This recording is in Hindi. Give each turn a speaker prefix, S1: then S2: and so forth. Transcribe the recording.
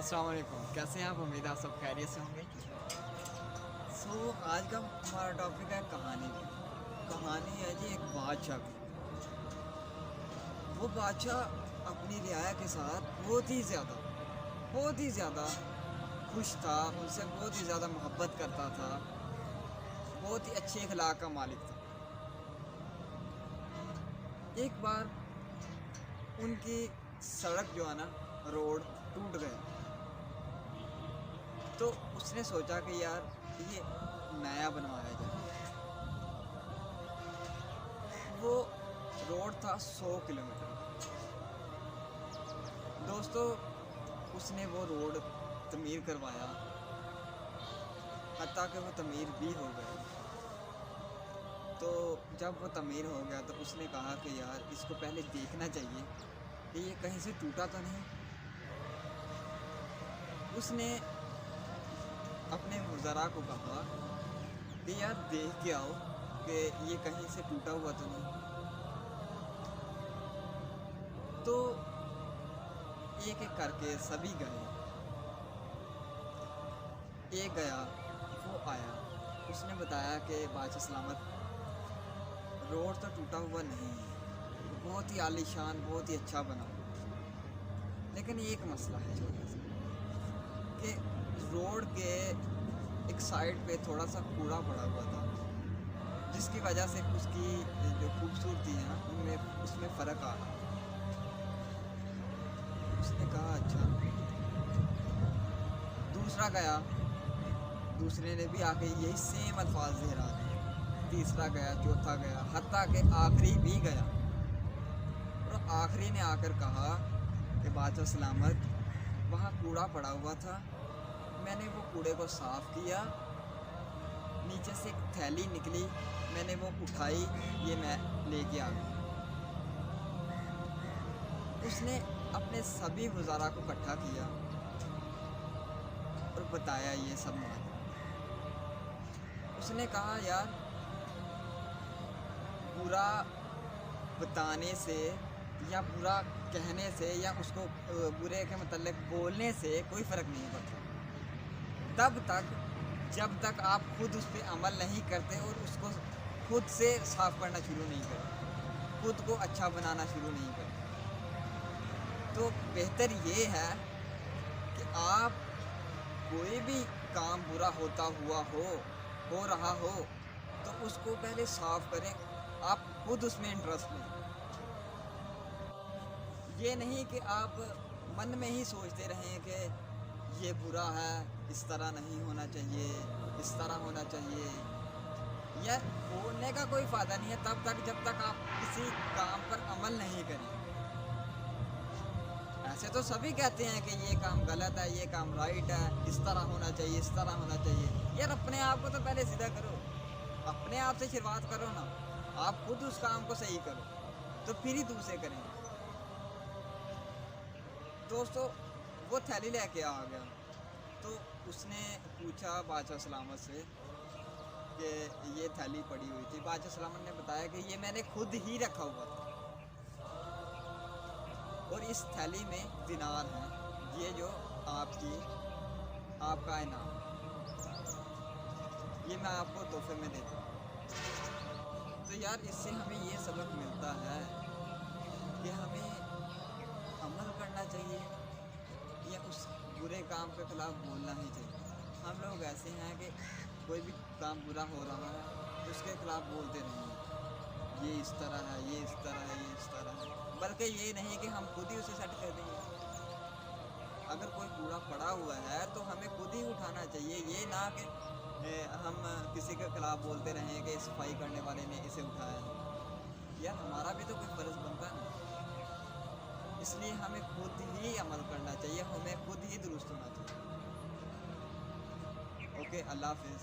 S1: अस्सलाम वालेकुम, कैसे हैं आप? उम्मीद है आप सब खैरियत से होंगे। आज का हमारा टॉपिक है कहानी की। कहानी है जी एक बादशाह की। वो बादशाह अपनी रियाया के साथ बहुत ही ज़्यादा खुश था, उनसे बहुत ही ज़्यादा मोहब्बत करता था, बहुत ही अच्छे अखलाक का मालिक था। एक बार उनकी सड़क जो है ना, रोड टूट गया। तो उसने सोचा कि यार ये नया बनवाया जाए। वो रोड था 100 किलोमीटर। दोस्तों, उसने वो रोड तमीर करवाया, हत्ता कि वो तमीर भी हो गया। तो जब वो तमीर हो गया तो उसने कहा कि यार इसको पहले देखना चाहिए कि ये कहीं से टूटा तो नहीं। उसने अपने मुज़रा को कहा कि यार देख के आओ कि ये कहीं से टूटा हुआ तो नहीं। तो एक एक करके सभी गए। एक गया, वो आया, उसने बताया कि बादशाह सलामत रोड तो टूटा हुआ नहीं है, बहुत ही आलीशान, बहुत ही अच्छा बना। लेकिन एक मसला है छोटा सा कि रोड के एक साइड पे थोड़ा सा कूड़ा पड़ा हुआ था, जिसकी वजह से उसकी जो खूबसूरती है ना उनमें उसमें फ़र्क आ रहा। उसने कहा अच्छा। दूसरा गया, दूसरे ने भी आके यही सेम अल्फाज दोहरा दिए। तीसरा गया, चौथा गया, हत्ता के आखिरी भी गया। और आखिरी ने आकर कहा कि बादशाह सलामत वहाँ कूड़ा पड़ा हुआ था, मैंने वो कूड़े को साफ़ किया, नीचे से एक थैली निकली, मैंने वो उठाई, ये मैं लेके आ गया। उसने अपने सभी वज़ारा को इकट्ठा किया और बताया ये सब मामला। उसने कहा यार बुरा बताने से या बुरा कहने से या उसको बुरे के मतलब बोलने से कोई फ़र्क नहीं पड़ता तब तक जब तक आप खुद उस पर अमल नहीं करते और उसको खुद से साफ़ करना शुरू नहीं करते, खुद को अच्छा बनाना शुरू नहीं करते। तो बेहतर ये है कि आप कोई भी काम बुरा होता हुआ हो रहा हो तो उसको पहले साफ़ करें, आप खुद उसमें इंटरेस्ट लें। ये नहीं कि आप मन में ही सोचते रहें कि ये बुरा है, इस तरह नहीं होना चाहिए, इस तरह होना चाहिए। यार बोलने का कोई फ़ायदा नहीं है तब तक जब तक आप किसी काम पर अमल नहीं करें। ऐसे तो सभी कहते हैं कि ये काम गलत है, ये काम राइट है, इस तरह होना चाहिए, इस तरह होना चाहिए। यार अपने आप को तो पहले सीधा करो, अपने आप से शुरुआत करो ना। आप खुद उस काम को सही करो तो फिर ही दूसरे करेंगे। दोस्तों, वो थैली लेके आ गया। तो उसने पूछा बादशाह सलामत से कि ये थैली पड़ी हुई थी। बादशाह सलामत ने बताया कि ये मैंने खुद ही रखा हुआ था और इस थैली में दिनार हैं, ये जो आपका इनाम, ये मैं आपको तोहफे में देता हूँ। तो यार इससे हमें ये सबक मिलता है कि हमें अमल करना चाहिए या उस बुरे काम के ख़िलाफ़ बोलना ही चाहिए। हम लोग ऐसे हैं कि कोई भी काम बुरा हो रहा है तो उसके ख़िलाफ़ बोलते नहीं हैं, ये इस तरह है, ये इस तरह है, ये इस तरह है। बल्कि ये नहीं कि हम खुद ही उसे सेट कर देंगे। अगर कोई कूड़ा पड़ा हुआ है तो हमें खुद ही उठाना चाहिए, ये ना कि हम किसी के ख़िलाफ़ बोलते रहें कि सफाई करने वाले ने इसे उठाया है। यार हमारा भी तो कोई फ़र्ज़ बनता है ना। इसलिए हमें खुद ही अमल करना चाहिए, हमें खुद ही दुरुस्त होना चाहिए। ओके, अल्लाह हाफ़िज़।